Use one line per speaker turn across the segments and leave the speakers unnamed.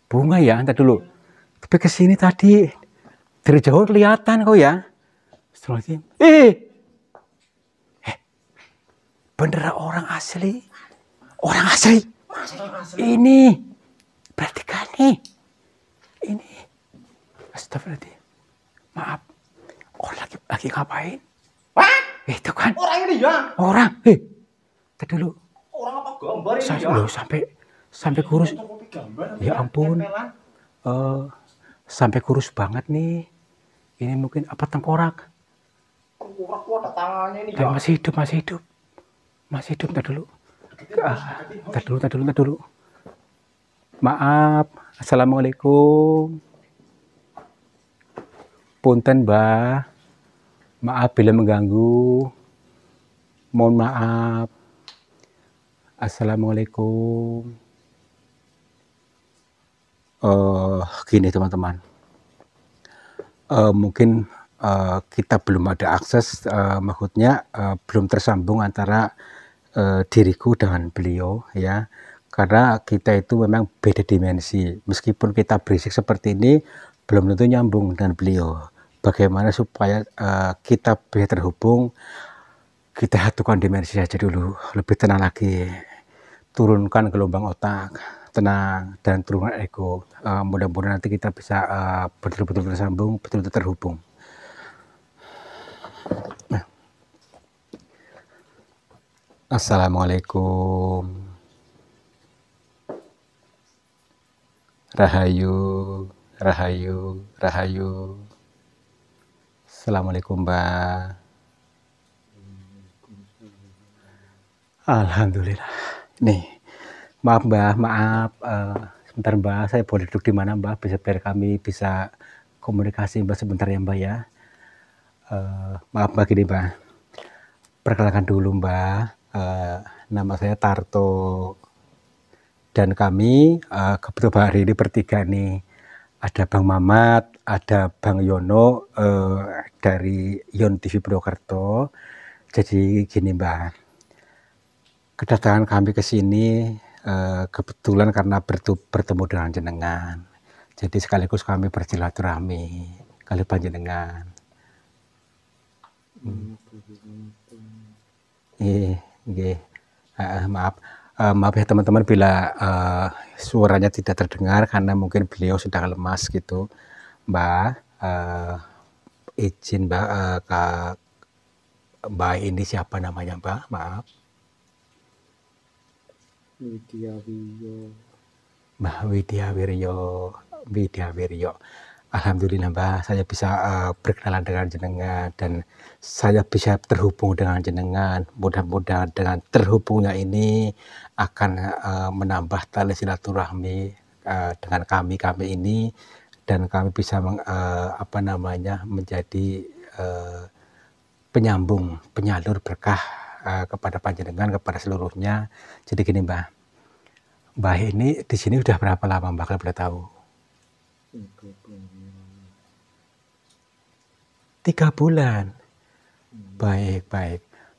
Bunga ya, entar dulu. Tapi kesini tadi dari jauh kelihatan kok ya. Astagfirullahaladzim. Bener orang asli. Orang asli. Ini. Perhatikan nih. Ini. Astagfirullahaladzim. Maaf. Orang lagi ngapain? Itu kan.
Orang ini ya.
Orang. Entar dulu.
Orang apa gambar ini ya?
Loh, sampai kurus. Ya ampun. Sampai kurus banget nih. Ini mungkin apa tengkorak?
Tengkorak ada tangannya ini
ya.
ya.
Masih hidup. Entar dulu. Entar dulu. Maaf. Assalamualaikum. Punten, Mbah. Maaf bila mengganggu. Mohon maaf. Assalamualaikum. Gini teman-teman. Mungkin kita belum ada akses, maksudnya belum tersambung antara diriku dengan beliau ya. Karena kita itu memang beda dimensi. Meskipun kita berisik seperti ini, belum tentu nyambung dengan beliau. Bagaimana supaya kita bisa terhubung, kita satukan dimensi saja dulu, lebih tenang lagi. Turunkan gelombang otak, tenang, dan turunkan ego. Mudah-mudahan nanti kita bisa betul-betul tersambung, betul-betul terhubung. Assalamualaikum. Rahayu. Assalamualaikum, Mbak. Alhamdulillah. Nih, maaf Mbak, sebentar Mbak, saya boleh duduk di mana Mbak? Biar kami bisa komunikasi Mbak sebentar ya Mbak ya. Maaf Mbak, gini Mbak. Perkenalkan dulu Mbak, nama saya Tarto. Dan kami kebetulan hari ini bertiga nih. Ada Bang Mamat, ada Bang Yono dari Yon TV Purwokerto. Jadi gini Mbak, kedatangan kami ke sini kebetulan karena bertemu dengan jenengan. Jadi sekaligus kami bersilaturahmi kali panjenengan. Maaf ya teman-teman bila suaranya tidak terdengar karena mungkin beliau sedang lemas gitu. Mbak, izin Mbak ini siapa namanya Mbak? Maaf. Mbak Widya Wiryo. Alhamdulillah Mbak, saya bisa berkenalan dengan jenengan dan saya bisa terhubung dengan jenengan. Mudah-mudahan dengan terhubungnya ini akan menambah tali silaturahmi dengan kami ini, dan kami bisa menjadi penyambung, penyalur berkah kepada panjenengan, kepada seluruhnya. Jadi gini Mbak ini di sini udah berapa lama Mbak kalau boleh tahu? 3 bulan. Baik.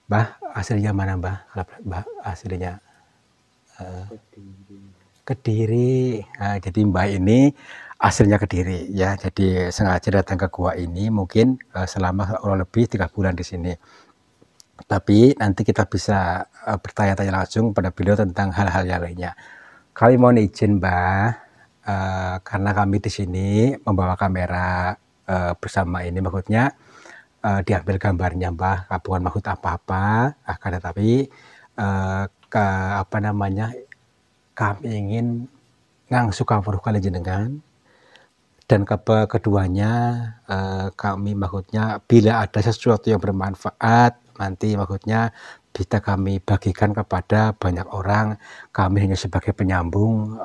Mbak aslinya mana Mbak? Mbak aslinya Kediri. Jadi Mbak ini aslinya Kediri ya. Jadi sengaja datang ke gua ini mungkin selama kurang lebih 3 bulan di sini. Tapi nanti kita bisa bertanya-tanya langsung pada beliau tentang hal-hal yang lainnya. Kami mohon izin Mbak, karena kami di sini membawa kamera bersama ini, maksudnya diambil gambarnya Mbak, bukan maksud apa-apa, akan tetapi kami ingin ngangsu kawruh kali jenengan, dan keduanya kami maksudnya bila ada sesuatu yang bermanfaat nanti maksudnya bisa kami bagikan kepada banyak orang. Kami hanya sebagai penyambung,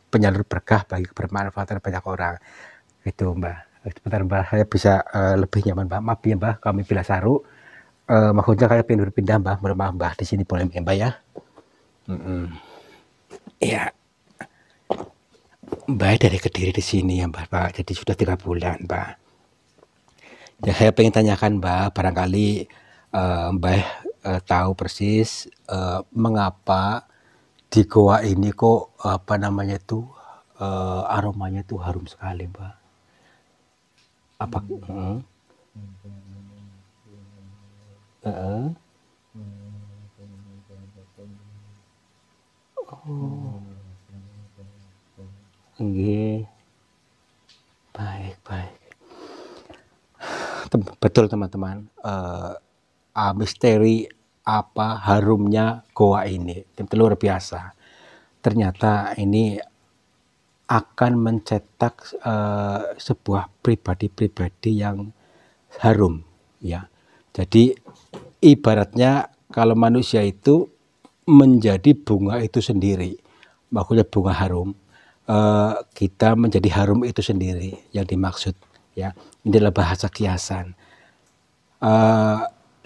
penyalur berkah bagi kebermanfaatan banyak orang. Itu Mbak. Sebentar Mbak, saya bisa lebih nyaman Mbak. Maaf ya Mbak, kami bila saru. Maksudnya kayak pindah Mbak. Maaf Mbak, di sini boleh Mbak ya. Iya. Mbak dari Kediri di sini ya Mbak. Jadi sudah 3 bulan Mbak. Ya saya pengen tanyakan Mbak, barangkali Mbak tahu persis mengapa di goa ini kok aromanya itu harum sekali, Mbak. Apa? Heeh. Oh, nggih. Baik, baik. Betul teman-teman, misteri apa harumnya goa ini itu luar biasa. Ternyata ini akan mencetak sebuah pribadi-pribadi yang harum, ya. Jadi ibaratnya kalau manusia itu menjadi bunga itu sendiri, maksudnya bunga harum, kita menjadi harum itu sendiri yang dimaksud, ya. Ini adalah bahasa kiasan.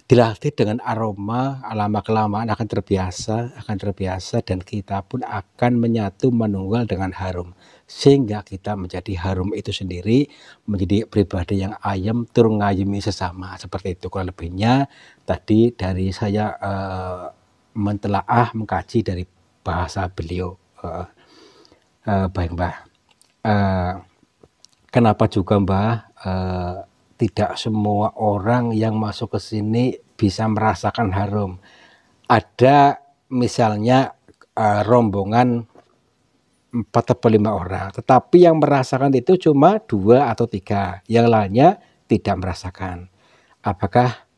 Dilatih dengan aroma, lama kelamaan akan terbiasa dan kita pun akan menyatu menunggal dengan harum, sehingga kita menjadi harum itu sendiri, menjadi pribadi yang ayem tur ngayemi sesama, seperti itu kurang lebihnya. Tadi dari saya mentelaah mengkaji dari bahasa beliau. Baik Mbah, kenapa juga Mbah tidak semua orang yang masuk ke sini bisa merasakan harum. Ada misalnya rombongan 4 atau 5 orang, tetapi yang merasakan itu cuma 2 atau 3, yang lainnya tidak merasakan. Apakah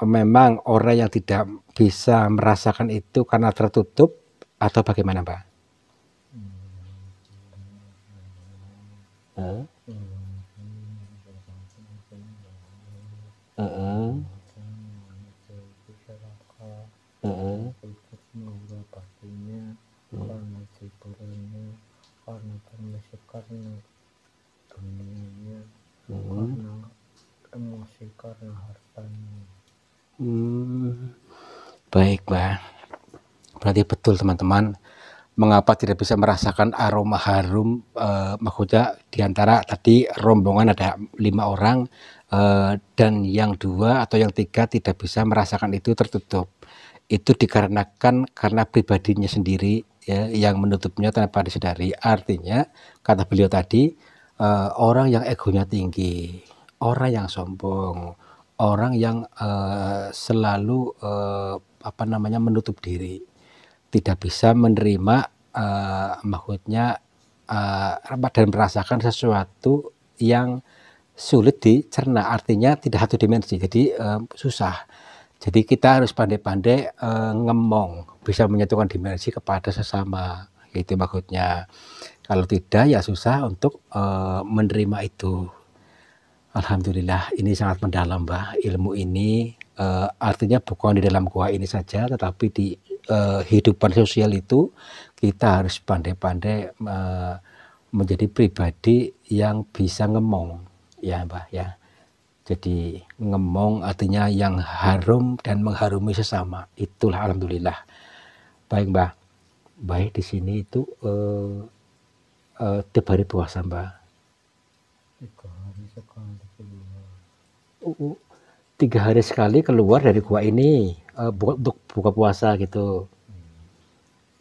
memang orang yang tidak bisa merasakan itu karena tertutup atau bagaimana, Mbak?
Karena permisi, karena dunianya, karena emosi, karena hartanya.
Baik, Mbak. Berarti betul teman-teman, mengapa tidak bisa merasakan aroma harum, maksudnya diantara tadi rombongan ada 5 orang, dan yang 2 atau yang 3 tidak bisa merasakan itu tertutup. Itu dikarenakan karena pribadinya sendiri, ya, yang menutupnya tanpa disadari. Artinya kata beliau tadi, orang yang egonya tinggi, orang yang sombong, orang yang selalu menutup diri, tidak bisa menerima maksudnya dan merasakan sesuatu yang sulit dicerna, artinya tidak satu dimensi, jadi susah. Jadi kita harus pandai-pandai ngemong, bisa menyatukan dimensi kepada sesama, itu maksudnya. Kalau tidak ya susah untuk menerima itu. Alhamdulillah ini sangat mendalam, Mbah, ilmu ini. Artinya bukan di dalam gua ini saja, tetapi di kehidupan sosial itu kita harus pandai-pandai menjadi pribadi yang bisa ngemong, ya Mbah, ya. Jadi ngemong artinya yang harum dan mengharumi sesama. Itulah alhamdulillah. Baik Mbah, baik di sini itu tiap hari puasa Mbah.
3 hari sekali keluar.
3 hari sekali keluar dari gua ini untuk buka puasa gitu.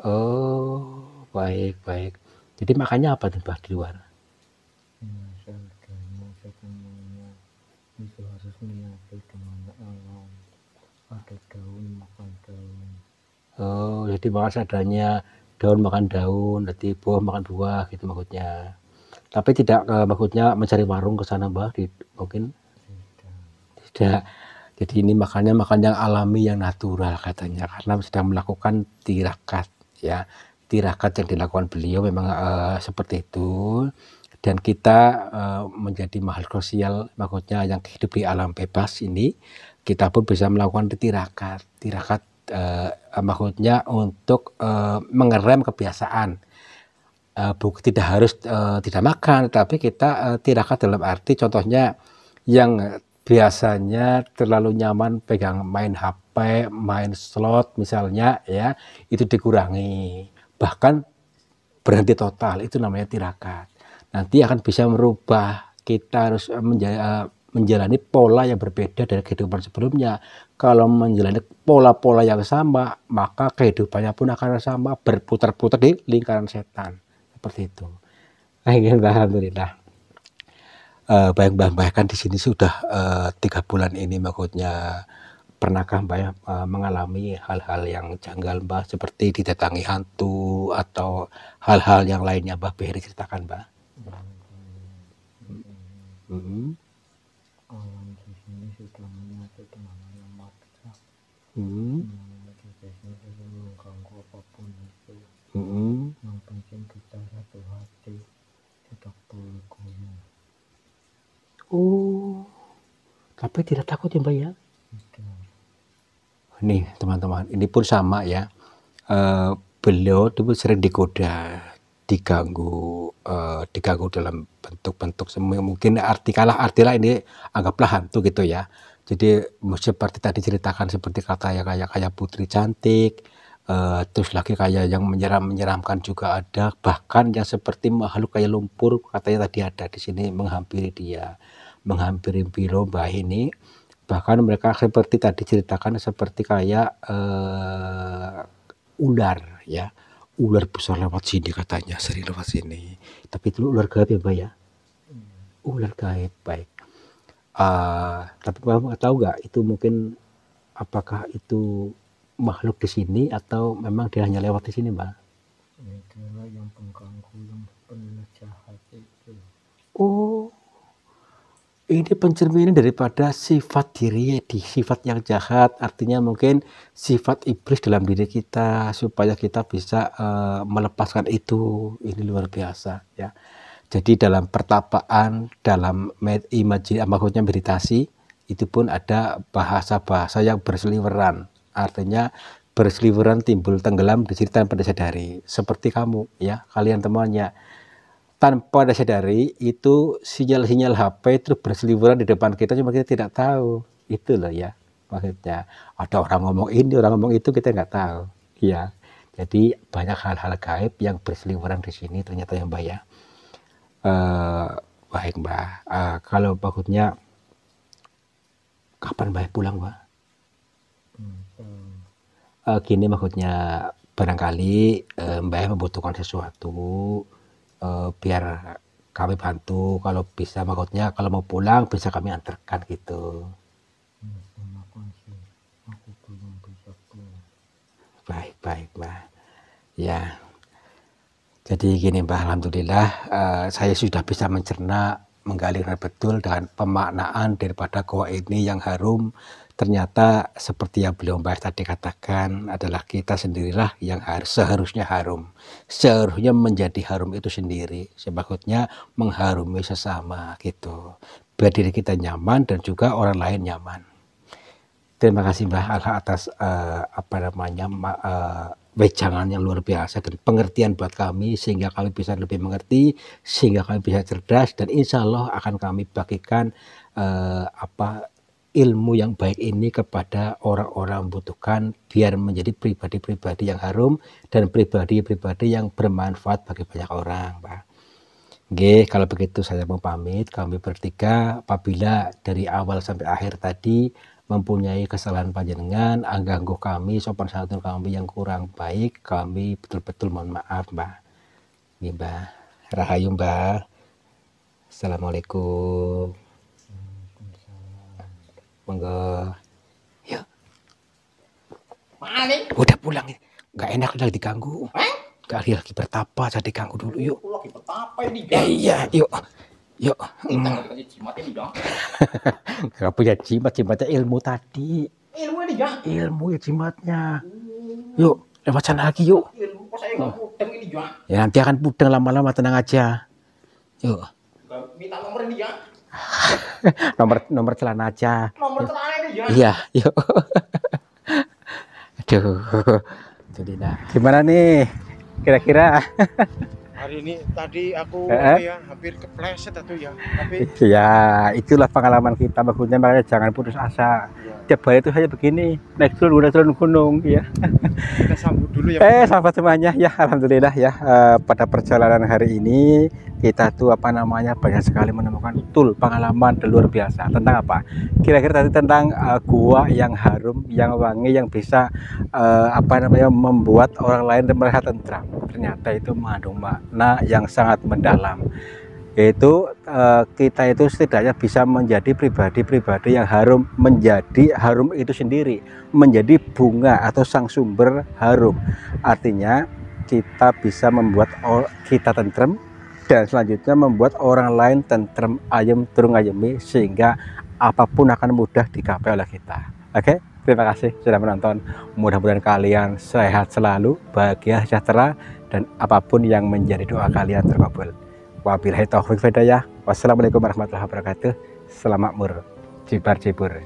Oh, baik baik. Jadi makannya apa tuh Mbah di luar?
Semuanya itu harus menyatu dengan alam. Ada daun makan daun.
Oh, jadi makan seadanya, daun makan daun, nanti buah makan buah gitu maksudnya. Tapi tidak maksudnya mencari warung ke sana Mbah, mungkin tidak. Jadi ini makannya makan yang alami, yang natural katanya, karena sedang melakukan tirakat, ya. Tirakat yang dilakukan beliau memang seperti itu. Dan kita menjadi makhluk sosial, maksudnya yang hidup di alam bebas ini, kita pun bisa melakukan tirakat. Tirakat maksudnya untuk mengerem kebiasaan. Tidak harus tidak makan, tapi kita tirakat dalam arti contohnya yang biasanya terlalu nyaman pegang main HP, main slot misalnya, ya, itu dikurangi, bahkan berhenti total, itu namanya tirakat. Nanti akan bisa merubah, kita harus menjalani pola yang berbeda dari kehidupan sebelumnya. Kalau menjalani pola-pola yang sama, maka kehidupannya pun akan sama, berputar-putar di lingkaran setan, seperti itu. Baik, alhamdulillah. Baik Mbah, Mbah kan di sini sudah 3 bulan ini maksudnya. Pernahkah Mbah ya, mengalami hal-hal yang janggal Mbah seperti didatangi hantu atau hal-hal yang lainnya Mbah, boleh diceritakan Mbah? Mhm.
Alam di sini sudah menyatu dengan alam marga.
Mhm.
Biasanya sudah mengganggu apapun itu.
Mhm.
Yang penting kita satu hati, tidak boleh goyah.
Oh, tapi tidak takut ya Mbah ya?
Tidak.
Nih teman-teman, ini pun sama ya. Beliau itu sering digoda, diganggu dalam bentuk-bentuk mungkin artilah ini anggaplah hantu gitu ya. Jadi seperti tadi ceritakan seperti kata ya kayak putri cantik, terus lagi kayak yang menyeramkan juga ada, bahkan yang seperti makhluk kayak lumpur katanya tadi ada di sini menghampiri dia, menghampiri biro Mbah ini. Bahkan mereka seperti tadi ceritakan seperti kayak ular ya, ular besar lewat sini katanya, sering lewat sini. Tapi itu ular gaib ya Mbak ya? Ular gaib, baik. Tapi Mbak tahu nggak itu mungkin apakah itu makhluk di sini atau memang dia hanya lewat di sini Mbak?
Itulah yang pengganggu, yang benar jahat itu.
Oh, ini pencerminan daripada sifat diri, sifat yang jahat, artinya mungkin sifat iblis dalam diri kita supaya kita bisa melepaskan itu. Ini luar biasa ya. Jadi dalam pertapaan, dalam maksudnya meditasi, itu pun ada bahasa-bahasa yang berseliweran. Artinya berseliweran timbul tenggelam diceritakan pada sadari. Seperti kamu ya, kalian temannya. Tanpa disadari itu sinyal-sinyal HP itu berseliweran di depan kita, cuma kita tidak tahu. Itu loh ya maksudnya. Ada orang ngomong ini, orang ngomong itu, kita nggak tahu ya. Jadi banyak hal-hal gaib yang berseliweran di sini ternyata ya Mbak ya. Baik Mbak, kalau maksudnya kapan Mbak pulang Mbak? Gini maksudnya barangkali Mbak membutuhkan sesuatu, biar kami bantu, kalau bisa maksudnya kalau mau pulang bisa kami antarkan gitu.
Terima kasih, aku belum bisa pulang.
Baik Mbak ya. Jadi gini Mbak, alhamdulillah saya sudah bisa mencerna, menggali betul dengan pemaknaan daripada goa ini yang harum. Ternyata seperti yang beliau Mbak tadi katakan adalah kita sendirilah yang seharusnya harum. Seharusnya menjadi harum itu sendiri. Sebagusnya mengharumi sesama gitu. Biar diri kita nyaman dan juga orang lain nyaman. Terima kasih Mbak atas wejangan yang luar biasa dan pengertian buat kami sehingga kami bisa lebih mengerti, sehingga kami bisa cerdas, dan insya Allah akan kami bagikan ilmu yang baik ini kepada orang-orang membutuhkan biar menjadi pribadi-pribadi yang harum dan pribadi-pribadi yang bermanfaat bagi banyak orang Pak. Oke, kalau begitu saya mau pamit. Kami bertiga apabila dari awal sampai akhir tadi mempunyai kesalahan panjenengan, angganggu kami, sopan santun kami yang kurang baik, kami betul-betul mohon maaf Mbak. Ini Mbak, rahayu Mbak. Assalamualaikum. Monggo. Yuk.
Mana nih?
Udah pulang. Nggak enak lagi diganggu. Lagi bertapa, jadi diganggu dulu yuk.
Aku lagi betapa ini ya.
Iya, yuk. Yuk.
Kita nggak dikasih jimat ini ya.
Gak punya jimatnya ilmu tadi.
Ilmu ini ya.
Ilmu ya jimatnya. Yuk, lewat sana lagi yuk.
Ilmu kok saya nggak mudeng ini ya.
Ya nanti akan pudeng lama-lama, tenang aja. Yuk.
Minta nomor ini ya.
nomor celana aja.
Nomor celana ini ya.
Iya, yuk. Aduh. Jadi gimana nih? Kira-kira
hari ini tadi aku hampir kepleset atau ya, tapi
ya itulah pengalaman kita, bagusnya makanya jangan putus asa. Tiap hari itu saya begini, naik turun gunung ya.
kita sambut dulu ya.
Sahabat semuanya ya, alhamdulillah ya, pada perjalanan hari ini kita tuh apa namanya banyak sekali menemukan tool pengalaman luar biasa tentang apa kira-kira tadi tentang gua yang harum, yang wangi, yang bisa apa namanya membuat orang lain merasa tentram. Ternyata itu mengandung makna yang sangat mendalam, yaitu kita itu setidaknya bisa menjadi pribadi-pribadi yang harum, menjadi harum itu sendiri, menjadi bunga atau sang sumber harum. Artinya kita bisa membuat kita tentrem, dan selanjutnya membuat orang lain tentrem, ayem, turung ayemi, sehingga apapun akan mudah digapai oleh kita. Oke, terima kasih sudah menonton. Mudah-mudahan kalian sehat selalu, bahagia, sejahtera, dan apapun yang menjadi doa kalian terkabul. Wabillahi taufiq wal hidayah. Wassalamualaikum warahmatullahi wabarakatuh. Selamat mur, jibar jibur.